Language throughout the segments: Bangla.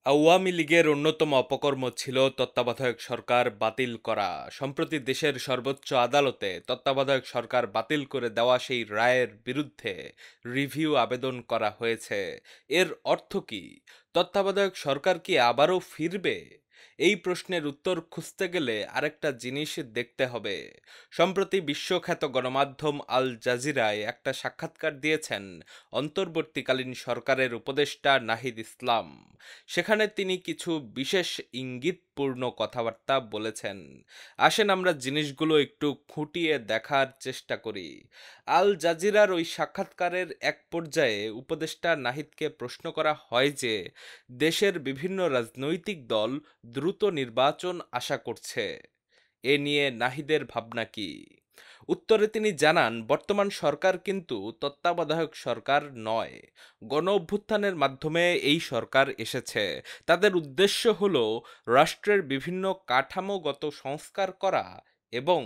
আওয়ামী লীগের অন্যতম অপকর্ম ছিল তত্ত্বাবধায়ক সরকার বাতিল করা। সম্প্রতি দেশের সর্বোচ্চ আদালতে তত্ত্বাবধায়ক সরকার বাতিল করে দেওয়া সেই রায়ের বিরুদ্ধে রিভিউ আবেদন করা হয়েছে। এর অর্থ কি? তত্ত্বাবধায়ক সরকার কি আবারও ফিরবে? এই প্রশ্নের উত্তর খুঁজতে গেলে আরেকটা জিনিস দেখতে হবে। সম্প্রতি বিশ্বখ্যাত গণমাধ্যম আল জাজিরায় একটা সাক্ষাৎকার দিয়েছেন অন্তর্বর্তীকালীন সরকারের উপদেষ্টা নাহিদ ইসলাম। সেখানে তিনি কিছু বিশেষ ইঙ্গিতপূর্ণ কথাবার্তা বলেছেন। আসেন আমরা জিনিসগুলো একটু খুঁটিয়ে দেখার চেষ্টা করি। আল জাজিরার ওই সাক্ষাৎকারের এক পর্যায়ে উপদেষ্টা নাহিদকে প্রশ্ন করা হয় যে দেশের বিভিন্ন রাজনৈতিক দল দ্রুত নির্বাচন আশা করছে। এ নিয়ে নাহিদের ভাবনা কি? উত্তরে তিনি জানান, বর্তমান সরকার কিন্তু তত্ত্বাবধায়ক সরকার নয়। গণ অভ্যুত্থানের মাধ্যমে এই সরকার এসেছে। তাদের উদ্দেশ্য হলো রাষ্ট্রের বিভিন্ন কাঠামোগত সংস্কার করা এবং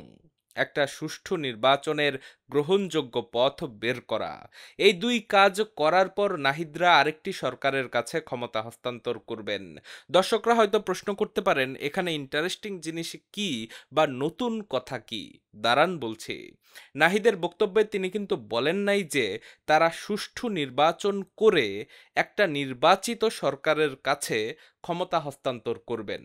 একটা সুষ্ঠু নির্বাচনের গ্রহণযোগ্য পথ বের করা। এই দুই কাজ করার পর নাহিদরা আরেকটি সরকারের কাছে ক্ষমতা হস্তান্তর করবেন। দর্শকরা হয়তো প্রশ্ন করতে পারেন, এখানে ইন্টারেস্টিং জিনিস কি বা নতুন কথা কি? দাঁড়ান বলছি। নাহিদের বক্তব্যে তিনি কিন্তু বলেন নাই যে তারা সুষ্ঠু নির্বাচন করে একটা নির্বাচিত সরকারের কাছে ক্ষমতা হস্তান্তর করবেন।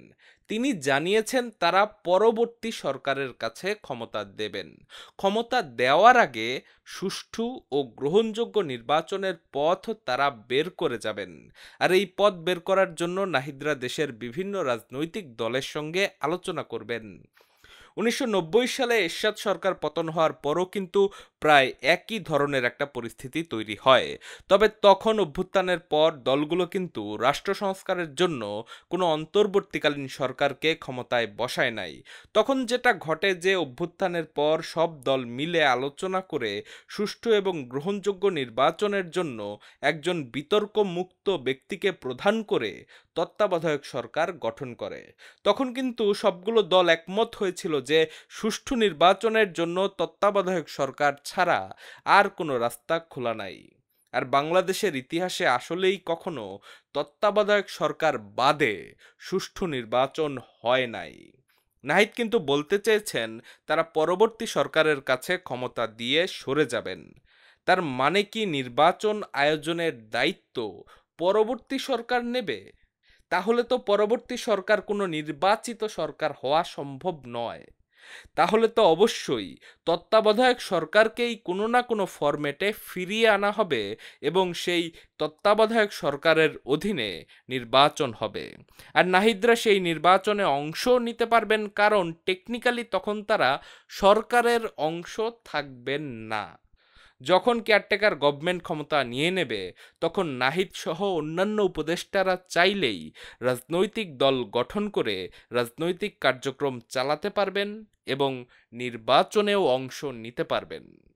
তিনি জানিয়েছেন তারা পরবর্তী সরকারের কাছে ক্ষমতা দেবেন। ক্ষমতা দেওয়ার আগে সুষ্ঠু ও গ্রহণযোগ্য নির্বাচনের পথ তারা বের করে যাবেন। আর এই পথ বের করার জন্য নাহিদরা দেশের বিভিন্ন রাজনৈতিক দলের সঙ্গে আলোচনা করবেন। 1990 সালে এরশাদ সরকার পতন হওয়ার পরও কিন্তু প্রায় একই ধরনের একটা পরিস্থিতি তৈরি হয়। তবে তখন অভ্যুত্থানের পর দলগুলো কিন্তু রাষ্ট্র সংস্কারের জন্য কোনো অন্তর্বর্তীকালীন সরকারকে ক্ষমতায় বসায় নাই। তখন যেটা ঘটে যে অভ্যুত্থানের পর সব দল মিলে আলোচনা করে সুষ্ঠু এবং গ্রহণযোগ্য নির্বাচনের জন্য একজন বিতর্ক মুক্ত ব্যক্তিকে প্রধান করে তত্ত্বাবধায়ক সরকার গঠন করে। তখন কিন্তু সবগুলো দল একমত হয়েছিল যে সুষ্ঠু নির্বাচনের জন্য তত্ত্বাবধায়ক সরকার ছাড়া আর কোনো রাস্তা খোলা নাই। আর বাংলাদেশের ইতিহাসে আসলেই কখনো তত্ত্বাবধায়ক সরকার বাদে সুষ্ঠু নির্বাচন হয় নাই। নাহিদ কিন্তু বলতে চেয়েছেন তারা পরবর্তী সরকারের কাছে ক্ষমতা দিয়ে সরে যাবেন। তার মানে কি নির্বাচন আয়োজনের দায়িত্ব পরবর্তী সরকার নেবে? তাহলে তো পরবর্তী সরকার কোনো নির্বাচিত সরকার হওয়া সম্ভব নয়। তাহলে তো অবশ্যই তত্ত্বাবধায়ক সরকারকেই কোনো না কোনো ফরম্যাটে ফিরিয়ে আনা হবে এবং সেই তত্ত্বাবধায়ক সরকারের অধীনে নির্বাচন হবে। আর নাহিদরা সেই নির্বাচনে অংশ নিতে পারবেন, কারণ টেকনিক্যালি তখন তারা সরকারের অংশ থাকবেন না। যখন কেয়ারটেকার গভর্নমেন্ট ক্ষমতা নিয়ে নেবে, তখন নাহিদ সহ অন্যান্য উপদেষ্টারা চাইলেই রাজনৈতিক দল গঠন করে রাজনৈতিক কার্যক্রম চালাতে পারবেন এবং নির্বাচনেও অংশ নিতে পারবেন।